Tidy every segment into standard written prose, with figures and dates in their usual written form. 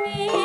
Oh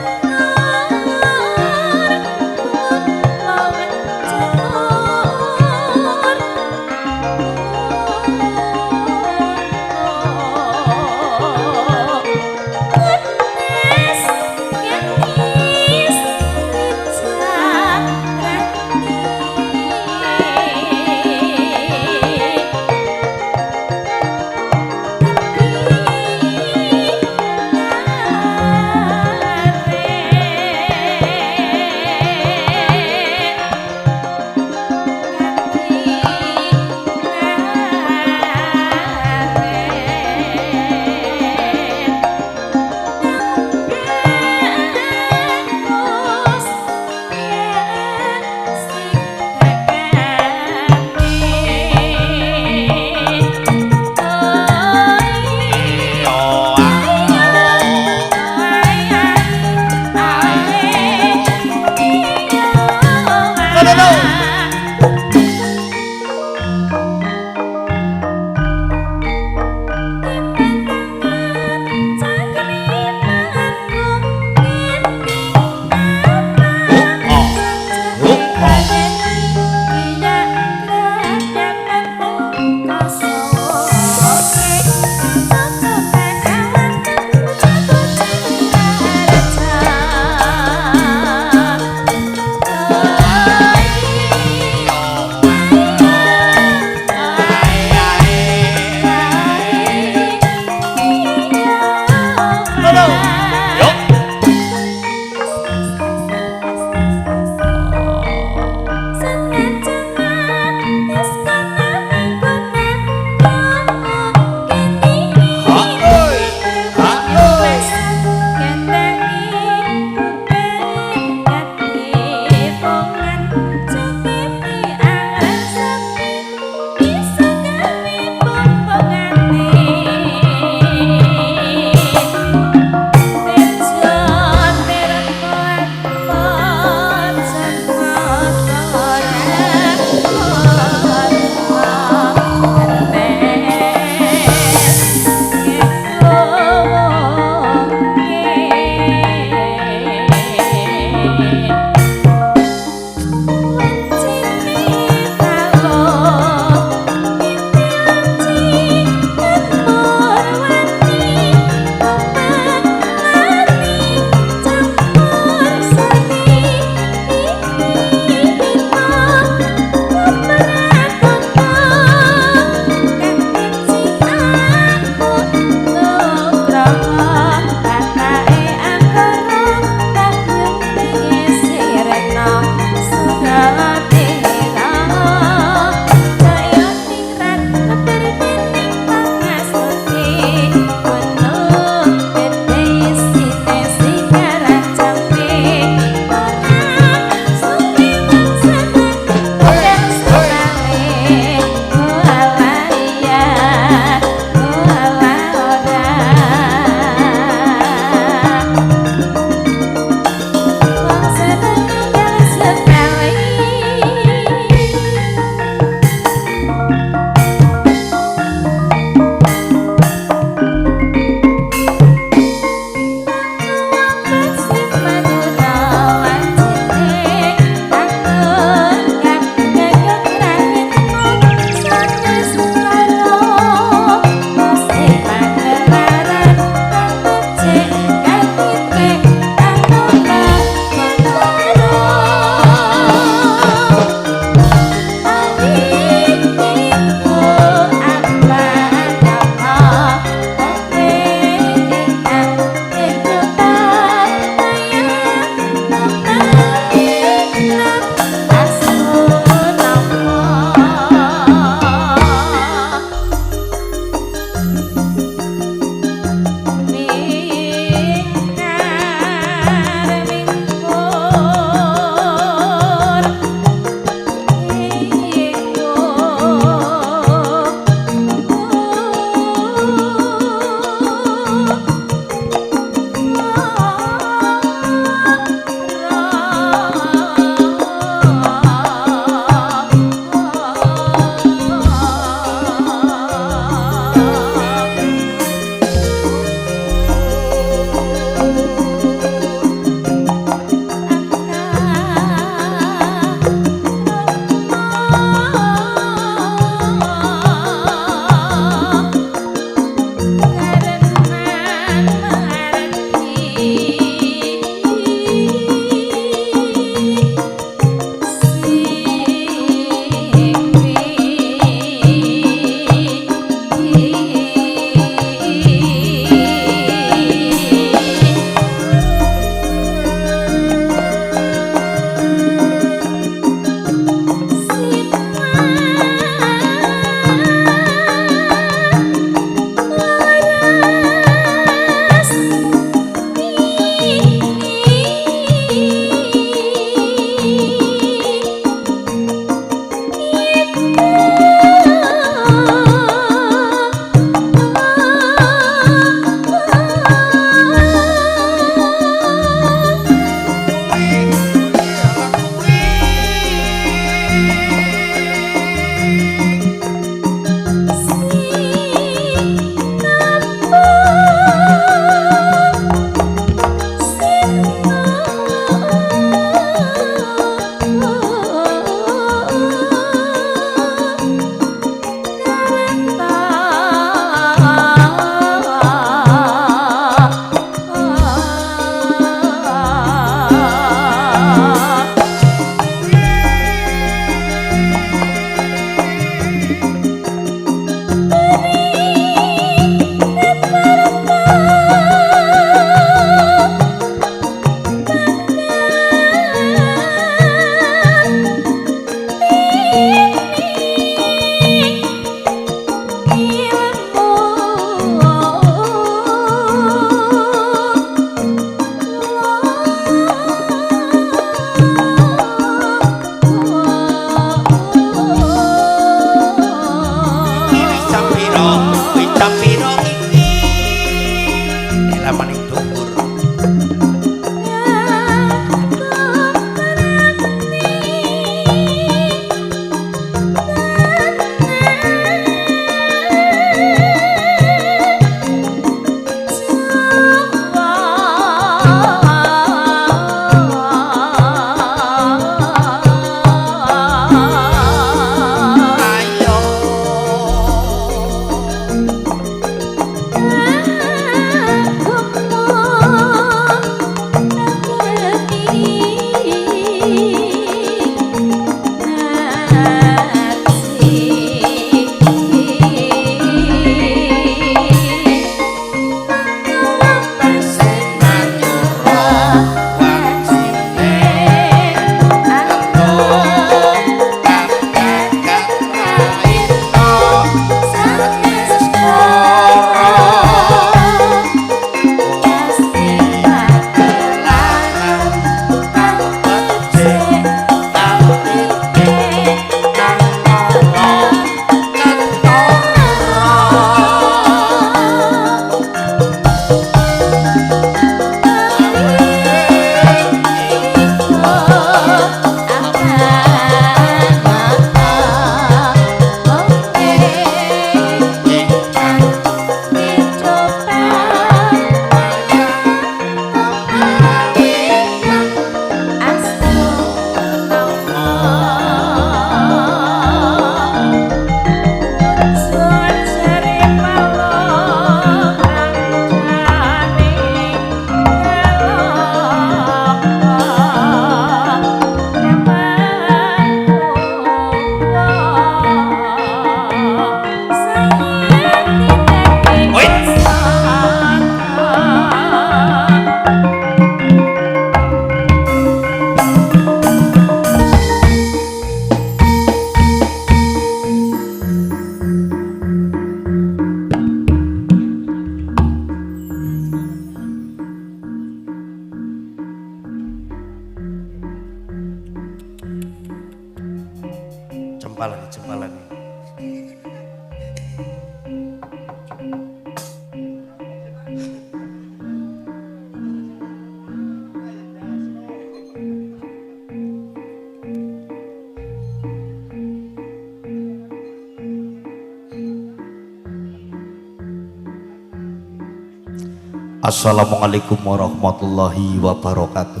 Assalamualaikum warahmatullahi wabarakatuh.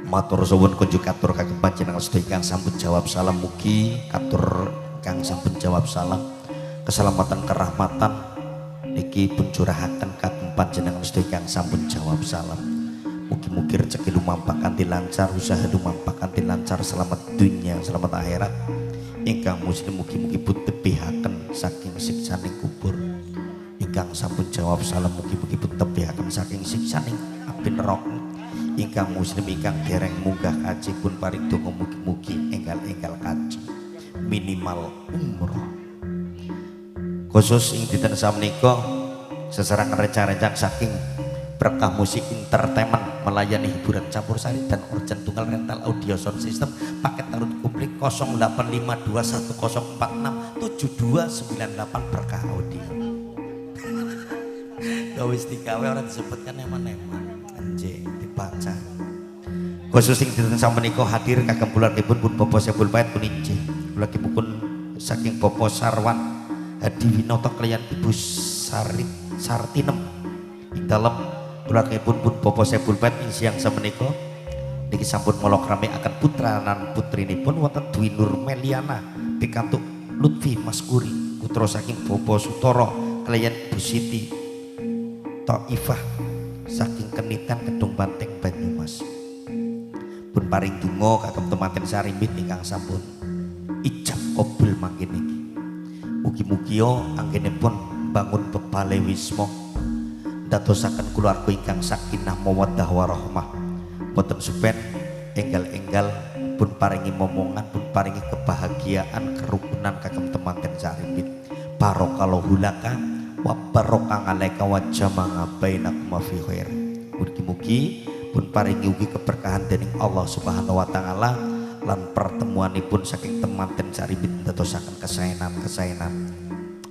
Matur suwun kunjuk katur kagem panjenengan sedaya kang sampun jawab salam, mugi katur kang sampun jawab salam keselamatan kerahmatan niki pun curahaken kagem panjenengan sedaya kang sampun jawab salam. Mugi-mugi rezeki lumampah kanthi lancar, usaha lumampah kanthi lancar, selamat dunia selamat akhirat. Ingkang muslim mugi-mugi pun tebihaken saking siksaning kubur. Ingkang sampun jawab salam mugi-mugi pun tebihaken saking siksaning api neraka. Ingkang muslim ingkang dereng munggah kaji pun paring donga mugi-mugi enggal-enggal kaji minimal umroh. Khusus ing dinten samenika sesarengan rencang-rencang saking berkah musik entertainment melayani hiburan campur sari dan urgent tunggal rental audio sound system paket tarut komplit 085210467298 berkah audio. Gawis dikawe orang disebutkan eman-eman anjing dibaca. Khusus ing dinten samenika hadir kagem kulawargipun pun Bapak Sebul Pait pun injih kulawargipun saking Bapak Sarwan Hadi Winoto kaliyan Ibu Sartinem ing dalem kulawargipun pun Bapak Sebul Pait ing siang samenika niki sampun molokrami akan putra lan putrinipun wonten Dwi Nur Meliana pikantuk Lutfi Maskuri putra saking Bapak Sutoro kaliyan Ibu Siti Taifah saking Kenitan Kedung Banteng Banyumas pun paring donga kagem temanten sarimbit ingkang sampun ijab kabul mangke niki. Mugi-mugi anggenipun bangun bebale wisma dadosaken kulawarga ingkang sakinah mawaddah warahmah boten supen enggal-enggal pun paringi momongan pun paringi kebahagiaan kerukunan kagem temanten sarimbit barokallahu laka wa barokah alaika wa jama'a bainakum fi khair. Mugi-mugi pun paringi ugi keberkahan dening Allah Subhanahu wa taala lan pertemuanipun saking temanten sarimbit dadosaken kesaenan-kesaenan.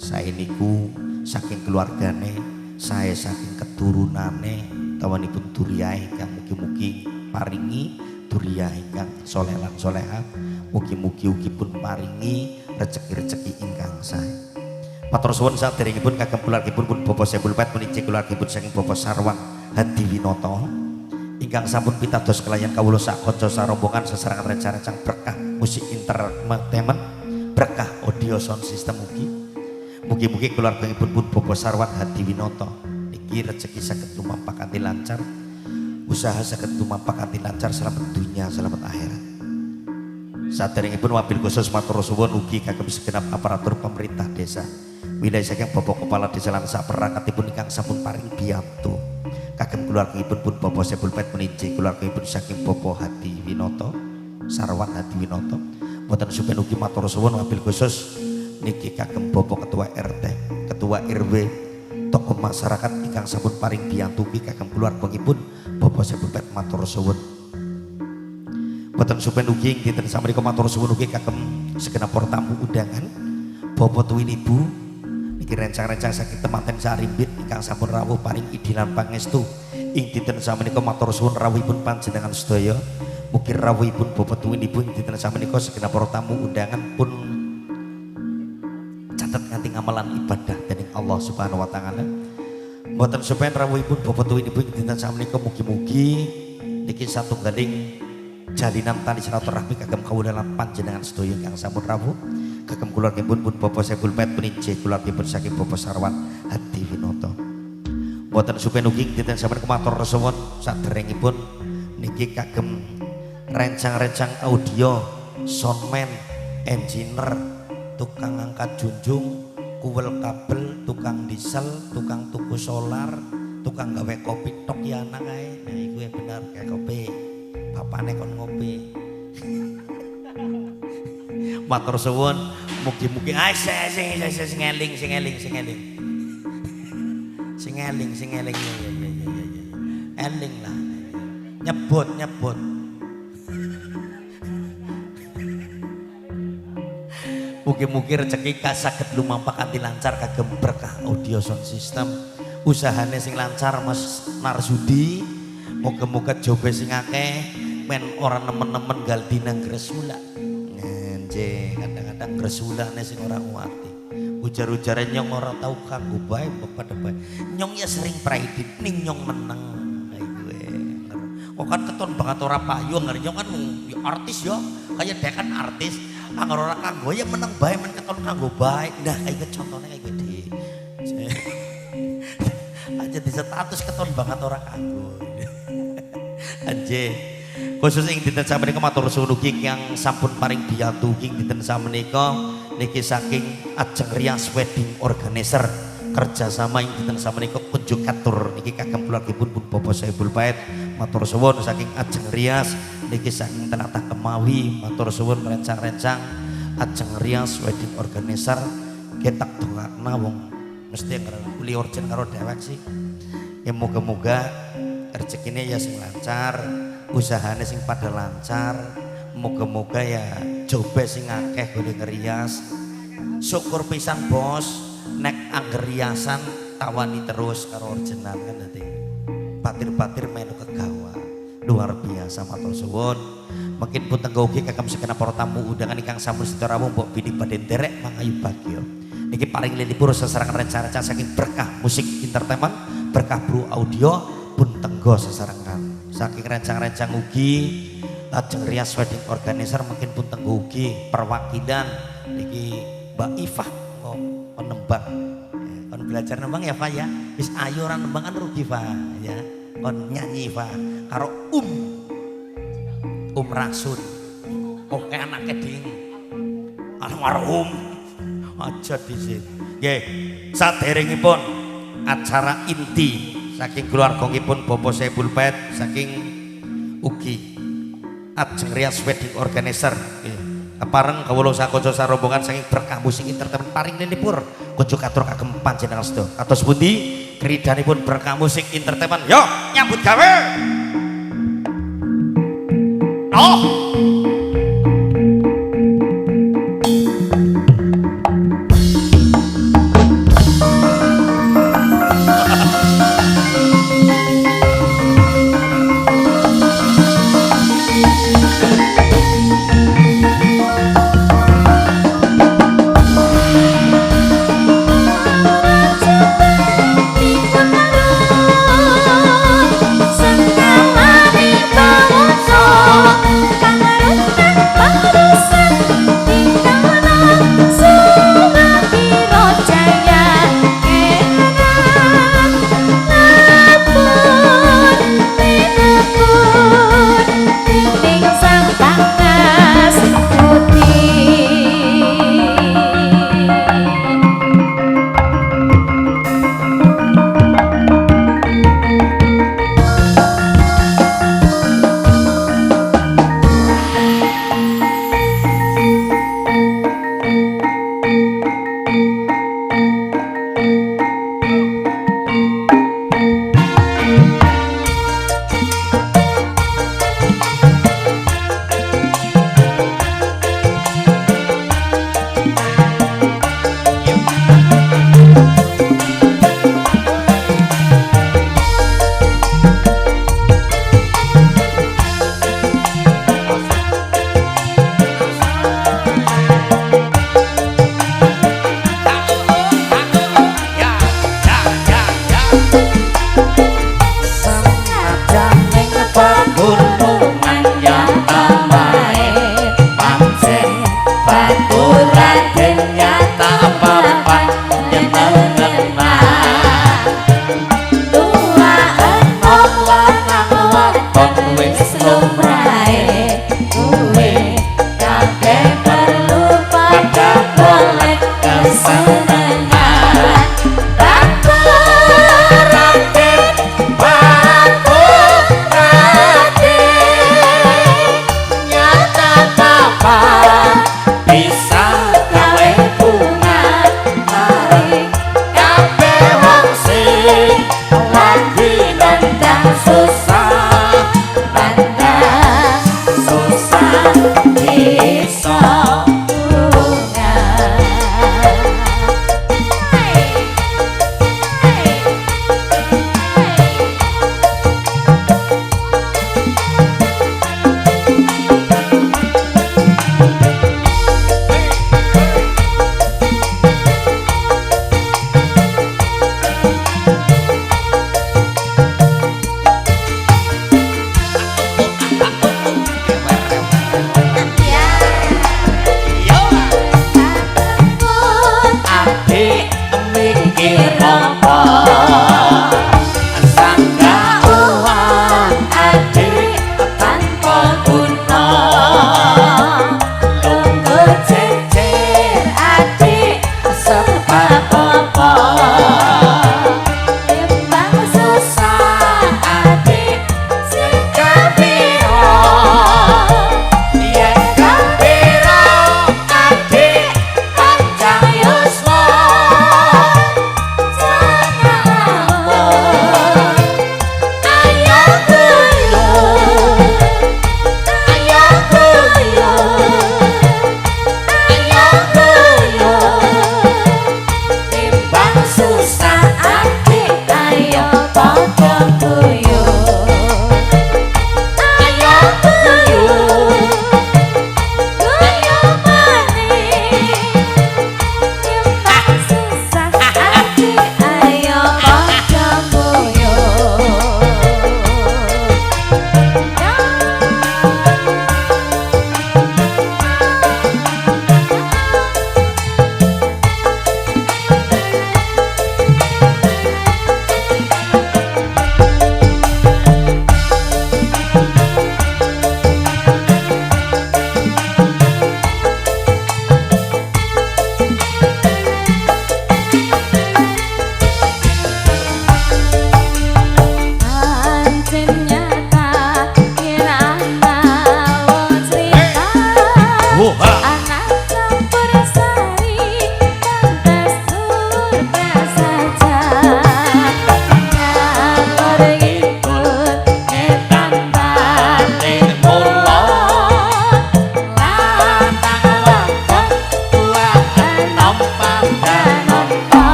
Saya niku saking keluargane, saya saking keturunane tawanipun duriyah ingkang mugi-mugi paringi duriyah ingkang saleh lan salehah. Mugi-mugi ugi pun paringi rezeki-rezeki ingkang sae. Matur suwun saderengipun kagem kulawargipun pun Bapak Sebul Pait meninjih kulawargipun saking Bapak Sarwan Hadi Winoto ingkang sampun pitados kelayan kawula sak kaca sarombongan sesarengan rencang-rencang berkah musik entertainment berkah audio sound system mugi-mugi kulawargipun pun Bapak Sarwan Hadi Winoto niki rezeki saged lumampah kanthi lancar, usaha saged lumampah kanthi lancar, selamat dunia selamat akhirat. Saderengipun wabil khusus matur suwun ugi kagem segenap aparatur pemerintah desa wilayah saking Bapak Kepala Desa lan saperangkatipun ingkang sampun paring biyantu kagem kulawargipun pun Bapak Sebul Pait meninjih kulawargipun saking Bapak Hadi Winoto Sarwan Hadi Winoto boten supen ugi matur suwun wabil khusus niki kagem Bapak Ketua RT Ketua RW tokoh masyarakat ingkang sampun paring biyantu ugi kagem kulawargipun Bapak Sebul Pait matur suwun. Boten supen ugi dinten samenika matur suwun ugi kagem segenap para tamu undangan Bapak tuwin Ibu niki rencang-rencang saking temanten sarimbit ingkang sampun rawuh paring idilan pangestu ing dinten samenika matur suwun rawuhipun panjenengan sedaya. Mugi rawuhipun Bapak tuwin Ibu ing dinten samenika segenap para tamu undangan pun catet nganti ngamalan ibadah dening Allah Subhanahu wa taala. Boten supen rawuhipun Bapak tuwin Ibu ing dinten samenika mugi-mugi niki satunggaling jalinan tali silaturahmi kagem kawula lan panjenengan sedaya ingkang sampun rawuh kagem kulawargipun pun Bapak Sebul Pait meninjih kulawargipun saking Bapak Sarwan Hadi Winoto. Boten supen ugi dinten sampun matur suwun saderengipun niki kagem rencang-rencang audio, soundman, engineer, tukang angkat junjung, kuwel kabel, tukang diesel, tukang tuku solar, tukang gawe kopi tok ya anak ae. Nah iku ya bener kayak kopi. Bapane kon ngopi. Matur suwun mugi-mugi sing eling eling lah nyebut mugi-mugi rezeki saged lumampah kanthi lancar kagem berkah audio sound system usahane sing lancar Mas Narsudi moga-moga jobe sing akeh men ora nemen-nemen gal dina gresula. Kadang-kadang gresulane sing ora kuwati. ujar-ujaran nyong ora tau kanggo bae pada bae nyong ya sering praidit ning nyong meneng kayak gue kok kan keton banget ora payu ngeri nyong kan ya artis yo kayak dia kan artis anggar ora kanggo ya meneng bae men keton kanggo bae nah kayak gitu contohnya kayak gede aja di status keton banget ora kanggo anje khusus ing dinten samenika matur suwun ugi yang sampun paring biyantu ing dinten samenika niki saking ajeng rias wedding organizer kerjasama ing dinten samenika kunjuk atur niki kagem keluargipun Pun Bapak Saiful Bait matur suwun saking ajeng rias niki saking Tlatah Kemawi matur suwun rencang-rencang ajeng rias wedding organizer ketak dongakna wong mesti uli orjen karo dewek sih ya moga-moga rezekine ya sing lancar usahane sing pada lancar moga-moga ya jobe sing akeh gone ngerias syukur pisan bos nek angger riasan tawani terus karo orjenan kan nanti patir-patir melu kegawa luar biasa matur suwun makin pun tenggo ugi kagem sekena para tamu undangan ingkang sampun sedaya rawuh mbok bini badhe nderek mangayu bagya niki paring lilipur sesarengan rencana saking berkah musik entertainment berkah bro audio pun tenggo sesarengan saking rencang-rencang ugi lajeng rias wedding organizer mungkin pun tenggo ugi perwakilan niki Mbak Ifah penembang kon belajar nembang ya Pak ya wis ayo ora nembang kan rugi Pak ya kon nyanyi Pak karo Rasul oke anaknya ding almarhum aja disit nggih saderengipun acara inti saking keluargangipun Bapak Saiful Bait saking ugi ajeng rias wedding organizer kepareng kawula sakonco sarombongan saking berkah musik entertainment paring lilipur kunjuk atur kagem panjenengan sedaya kados pundi kridhanipun berkah musik entertainment yo nyambut gawe oh Sang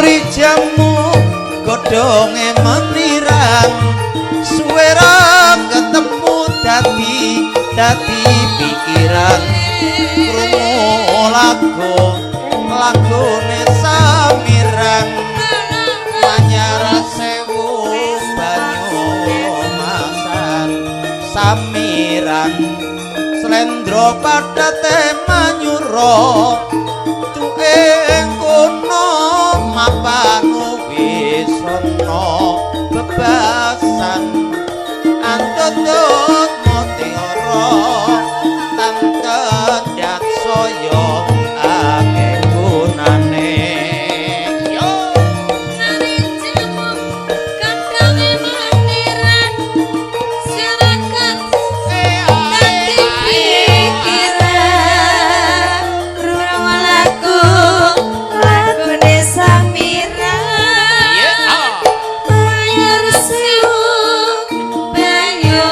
nyuri jamu godhonge menirang suwera ketemu dadi pikiran krungu lagone samirang anyar sewu banyu masan samiran slendra padate manyura tuing kono mapanu wisana bebasan antutut mutiara tangket yak saya akeh gunane yo nari jamu kandhange maniran sirakat dadi pikiran rurung lagu lagune samira bayar sewu banyu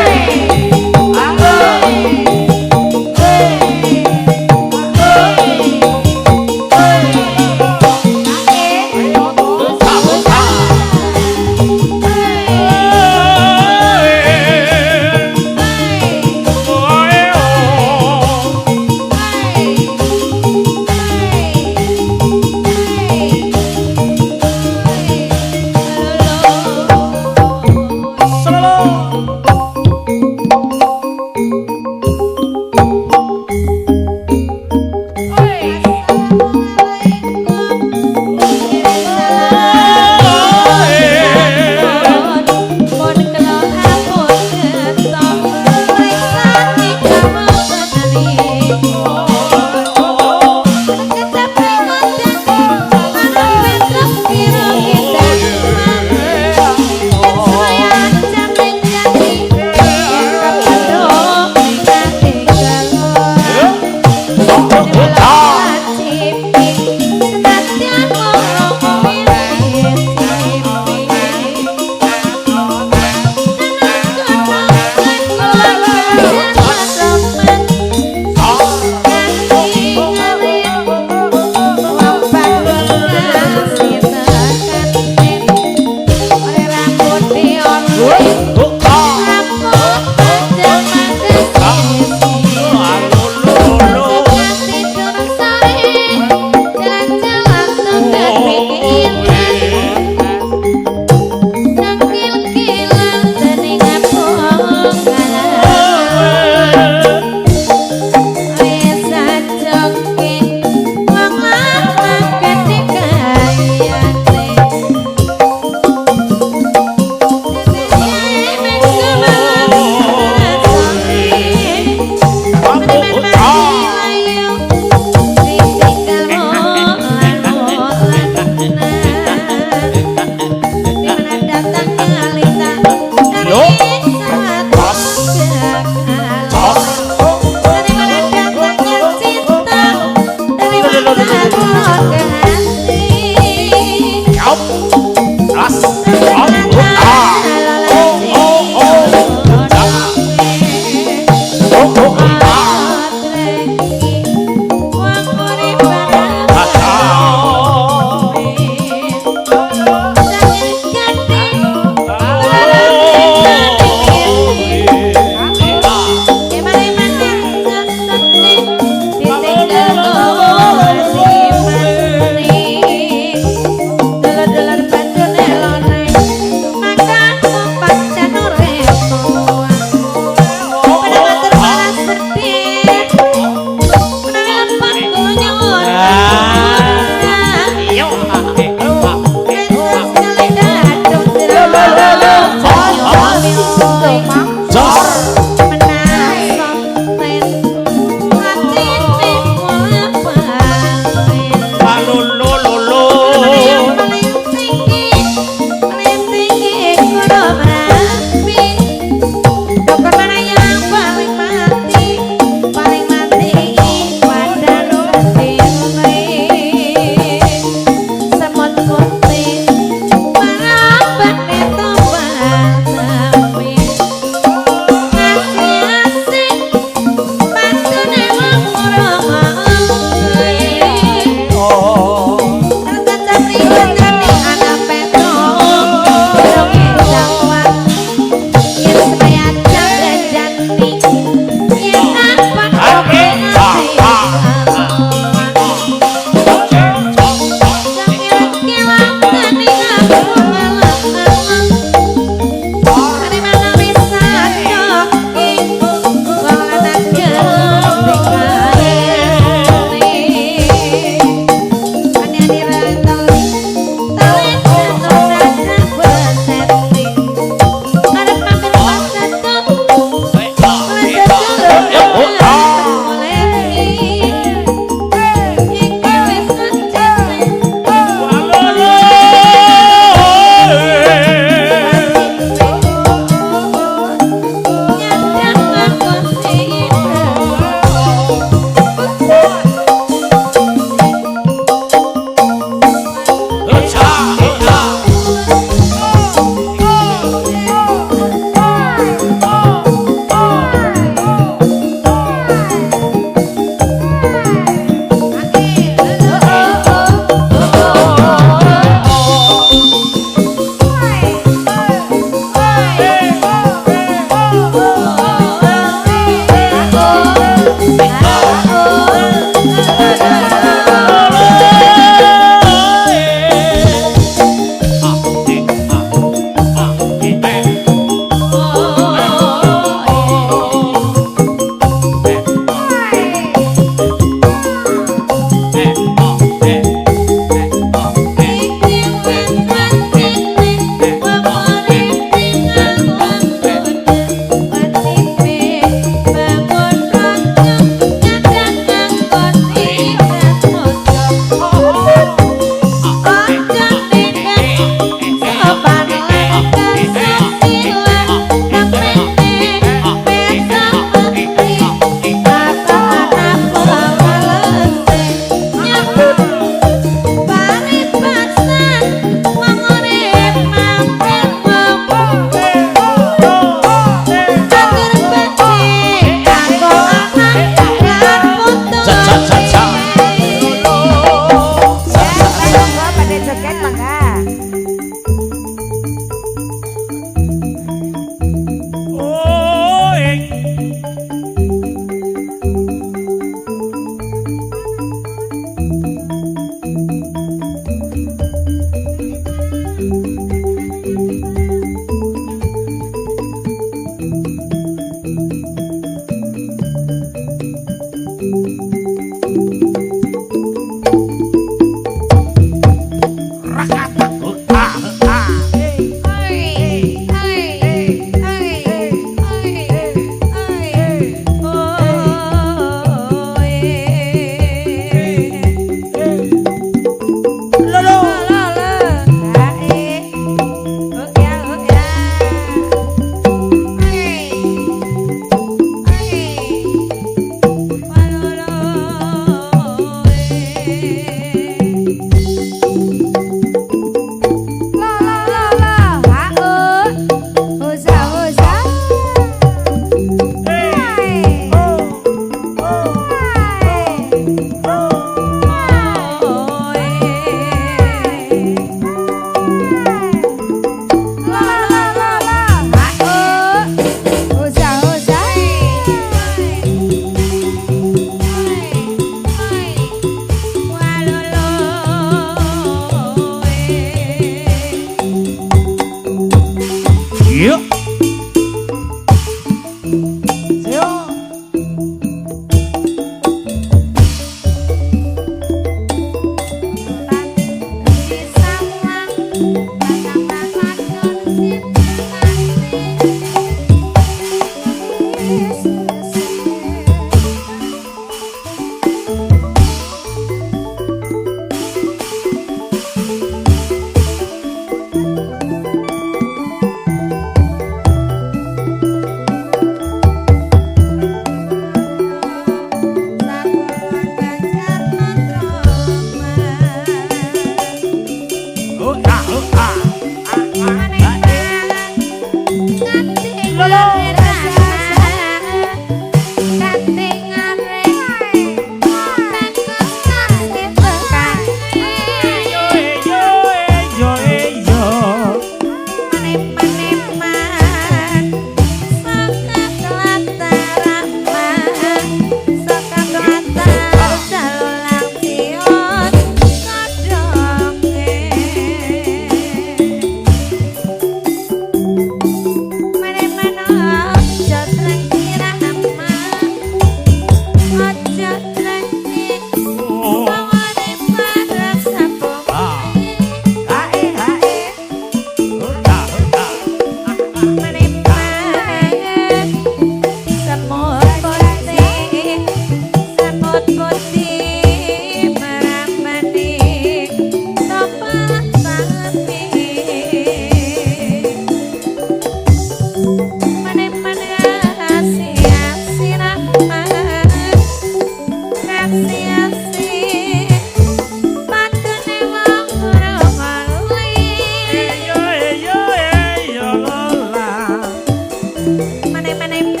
Mana mana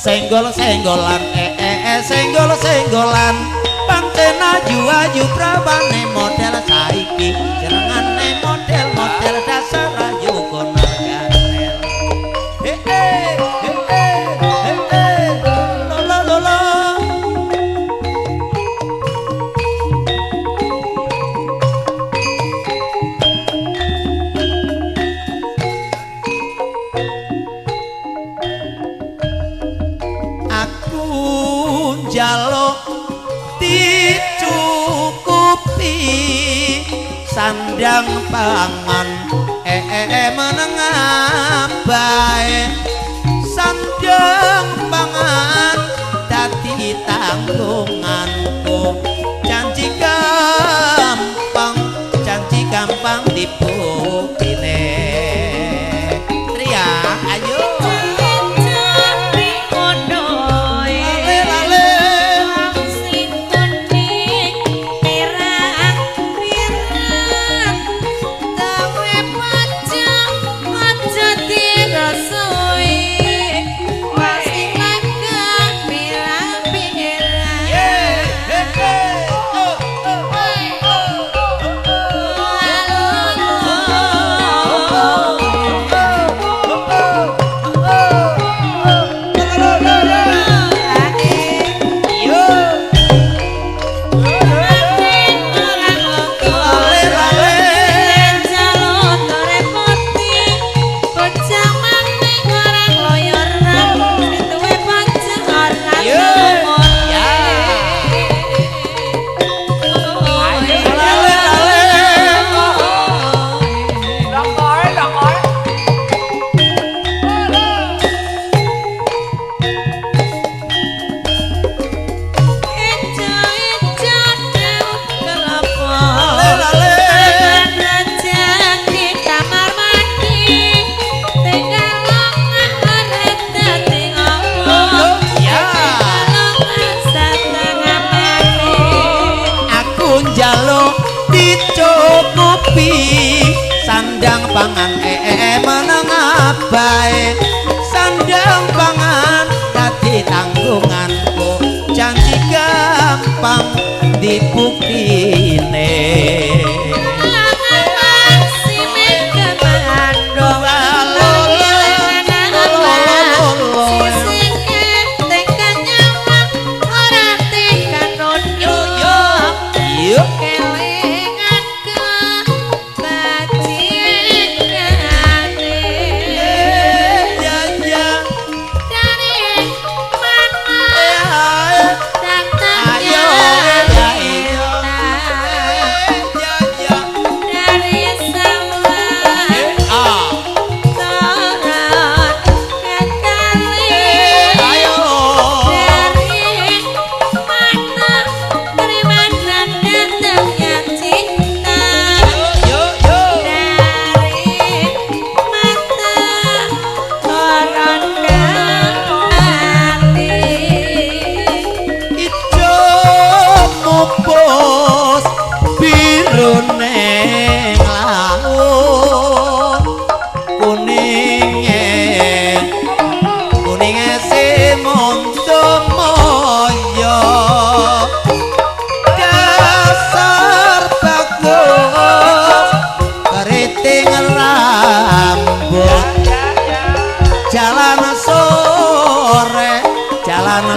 senggol-senggolan senggol-senggolan pancen aju-aju prabane model saiki jenengane model-model dasar ayu konar ganel lo lo lo jaluk dicukupi sandang pangan menengah bae sandang pangan dadi tanggunganku janji gampang dibuktine Ria ayo sandang pangan menengah bae sandang pangan dadi tanggunganku janji gampang dibuktine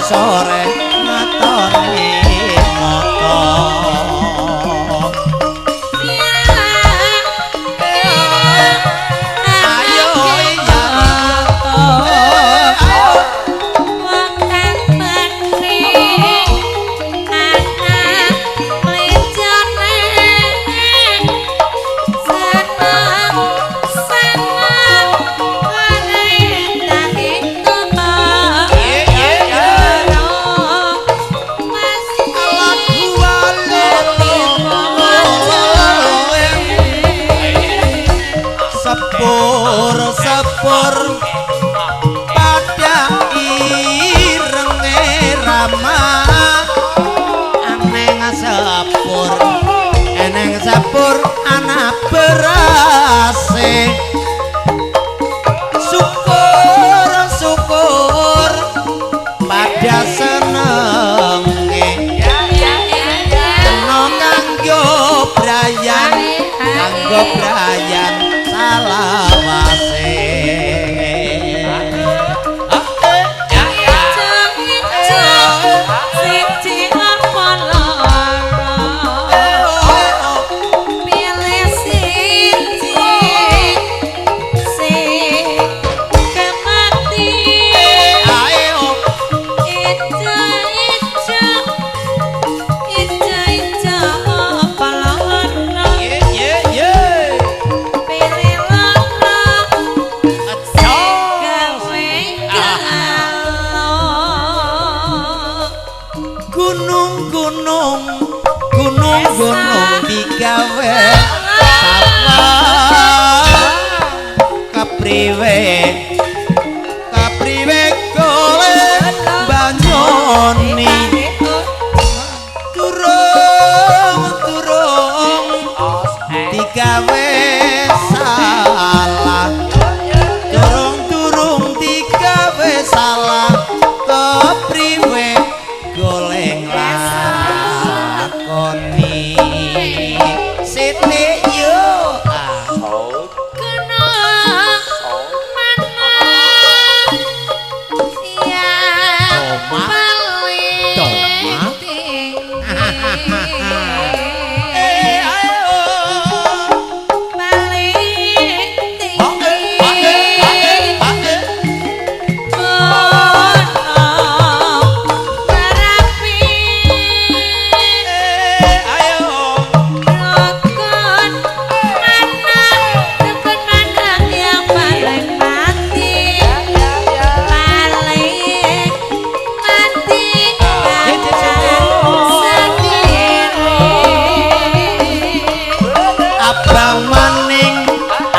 sore matone motor ayo iya wong kang bening anak mlecone seneng kare tak itu gunung-gunung gunung-gunung digawe sapa kapriwe kapriwe golek banyoni turung digawe salah turung digawe salah kepriwe goleng lakoni Siti yo kena mana ya paling tinggi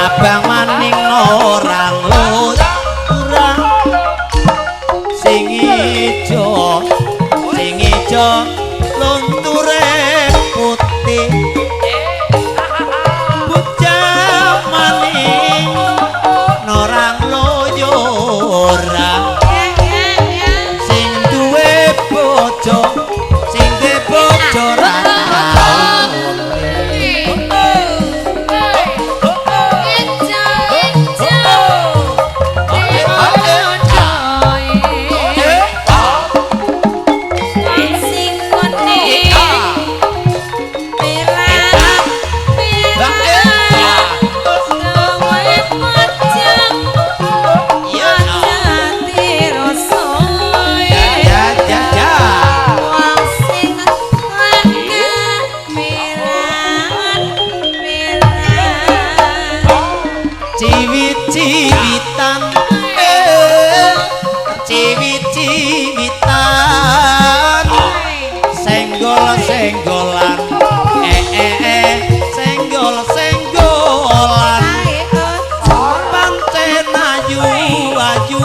abang maning orang kurang sing ijo lunture putih bocah maning norang loyora sing duwe bojo ra ciwit-ciwitan senggol-senggolan senggol-senggolan pancen ayu-ayu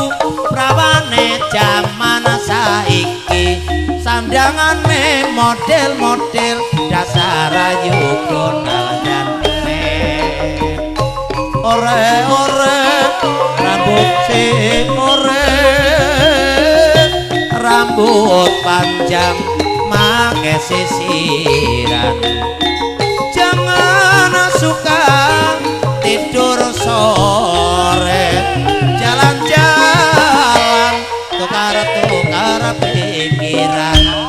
prawane jaman saiki sandangane model-model dasar ayu gondal dan ore-ore rambut sing ore rambut panjang make sisiran jangan suka tidur sore jalan-jalan tukar-tukar pikiran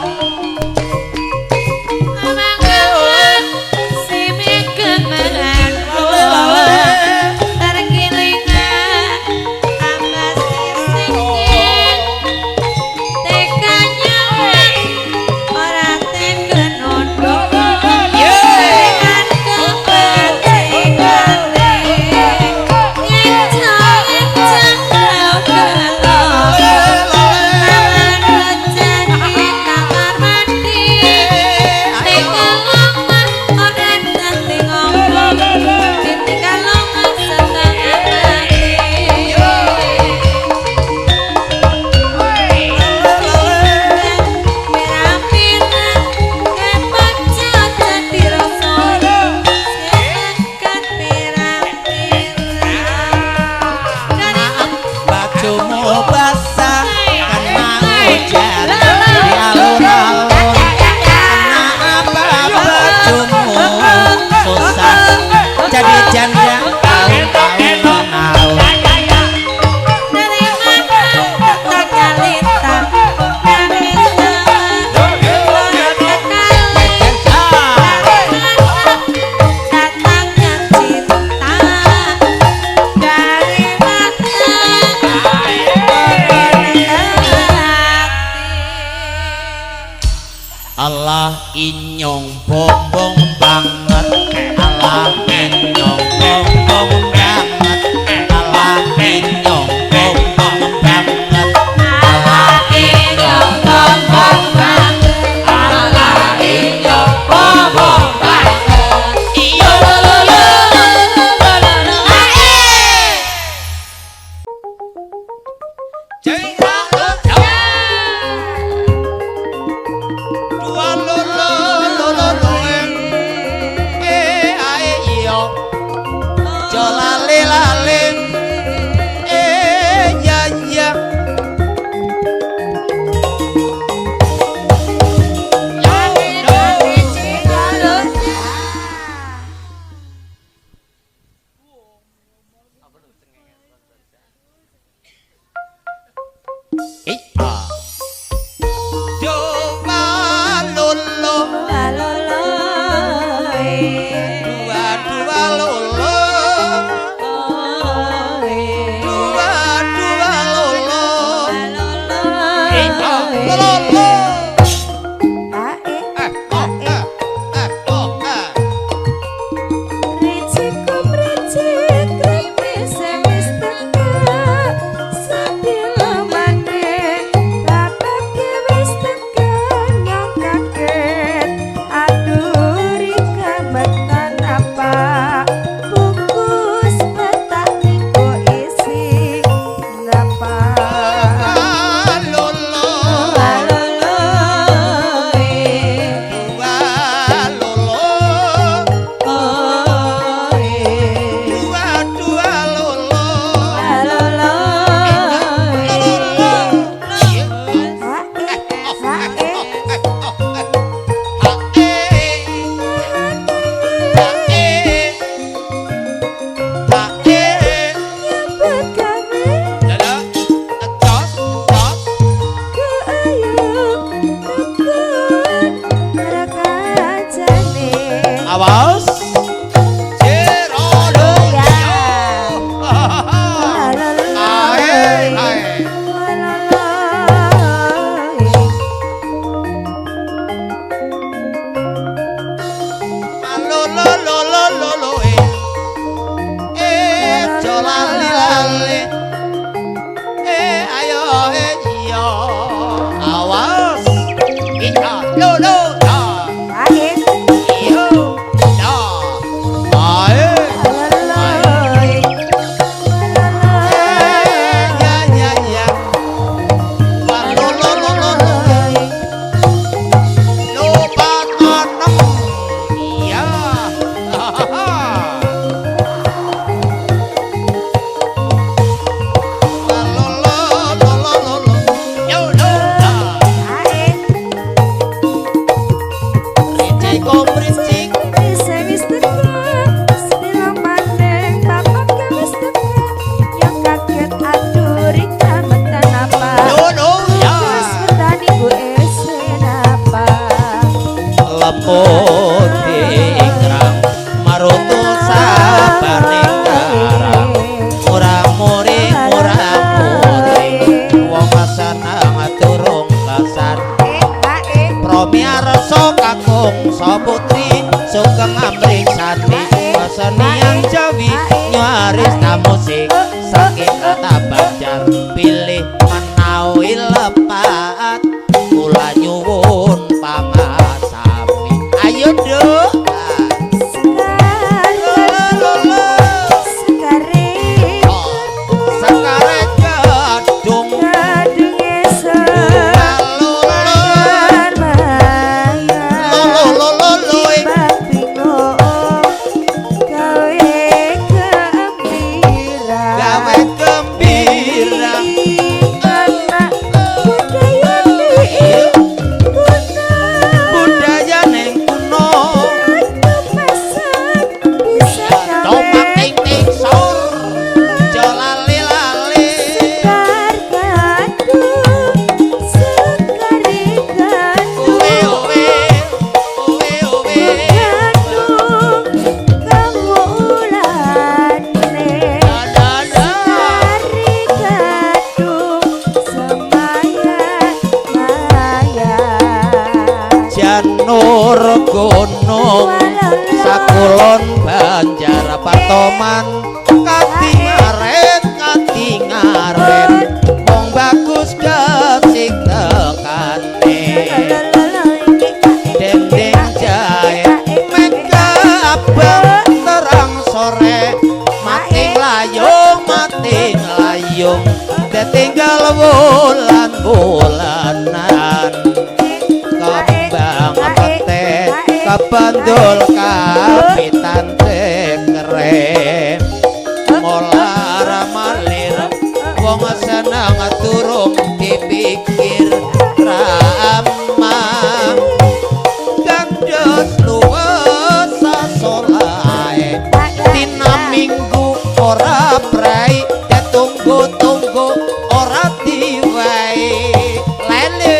Allah inyong bombong banget Allah inyong bombong banget Allah inyong bombong banget Tinggal rembulan kembang pete kebandul kapitan tekere molar malir wong seneng turung dipikir ramah gandus luwes sasolae dina minggu ora prai ya tunggu-tunggu ora diwai lele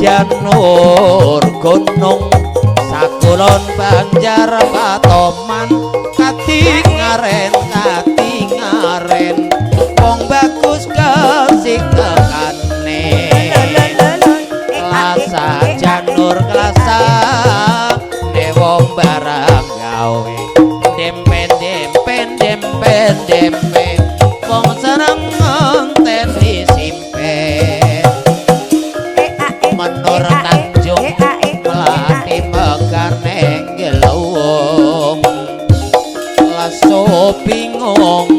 Janur gunung sakulon banjar patoman katingaren wong bagus kesik tekane kelasa janur kelasa ne wong barang gawe dempen wong seneng ngenteni simpen menur Tanjung melati mekar nenggelung leso bingung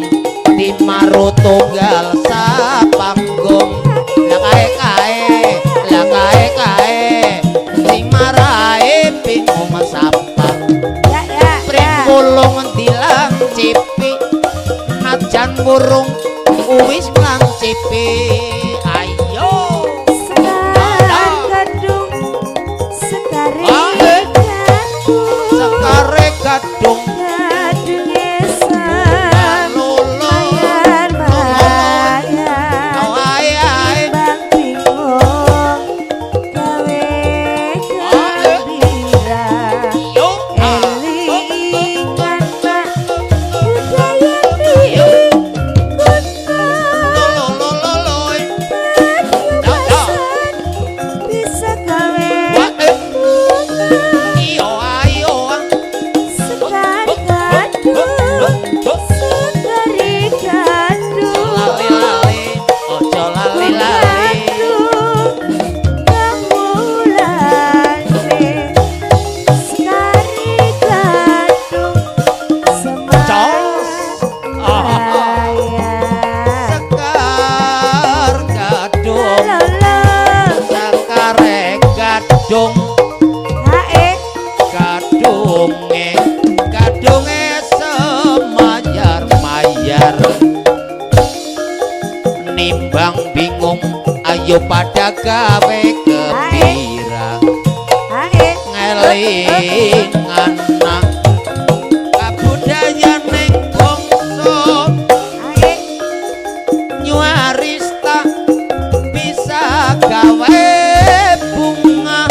di maru tunggal sapanggung lakae kae sing marai bingung sapa pringulung dilang cipi najan burung uwis lang cipi ayo sekare gadung gadunge semayar nimbang bingung ayo pada gawe gembira ngelingan kabudayan ning bangsa nyuarista bisa gawe bunga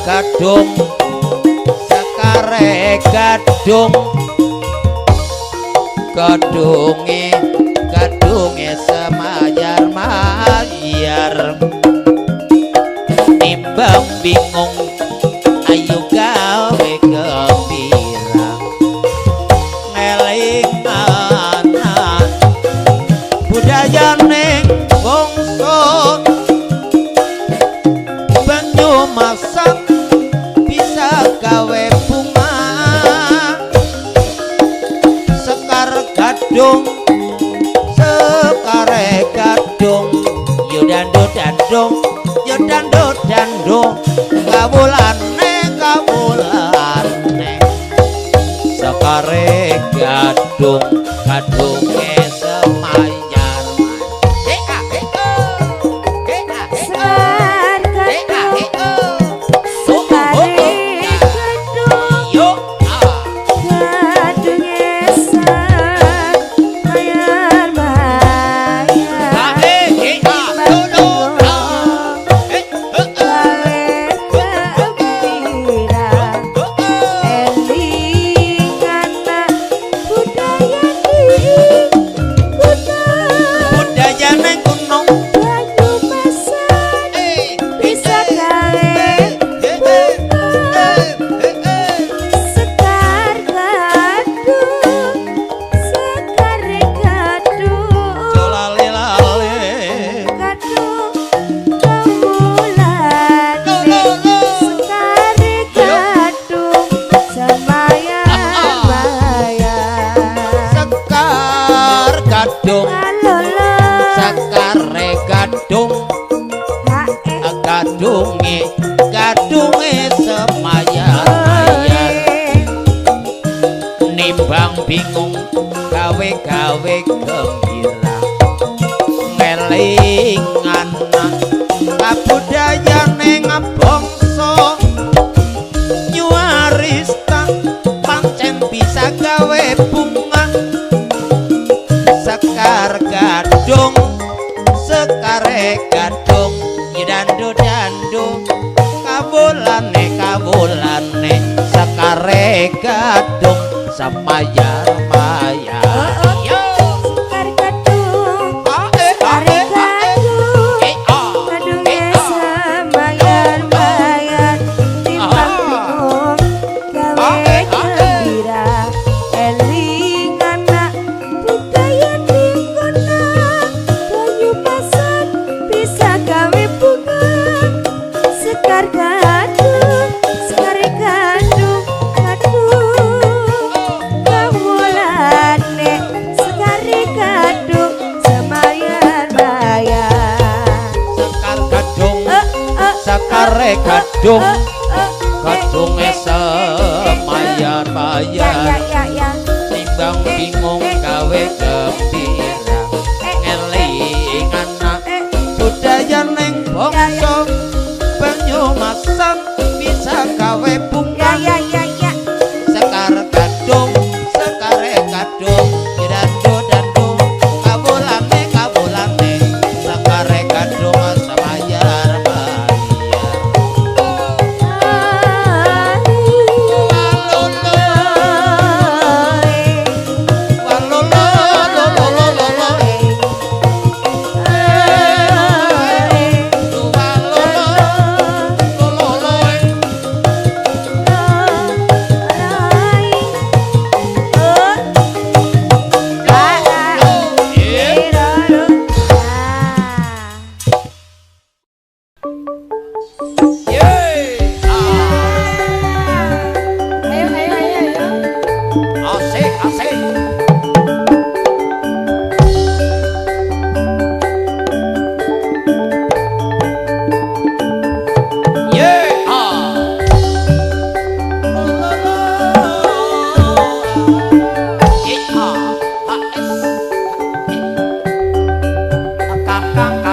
gadung sekare gadung gadunge semayar-mayar nimbang bingung ayo gawe gembira ngelingan budayane bangsa banyu masak bisa gawe bunga sekar gadung sekare gadung yo dandung kawulane sekare gadung gadunge semayar gadunge semayar-mayar nimbang bingung gawe-gawe gembira ngelingan kabudayane ngabangsa nyuarista pancen bisa gawe bunga sekar gadung sekare gadung dandu kawulane sekare gadung semayar-mayar yo sekar gadung sekare gadung gadunge semayar-mayar timbang bingung gawe gembira elingan budaya dingona banyu masak bisa gawe bunga sekar gadung sekare gadung kawulane sekare gadung semayar-mayar sekar gadung sekare gadung gadunge semayar-mayar timbang bingung gawe gembira ngelingan budaya ning bangsa banyu masak bisa gawe bunga sekar gadung sekare gadung dandu kawulane sekare gadung semayar-mayar Kakang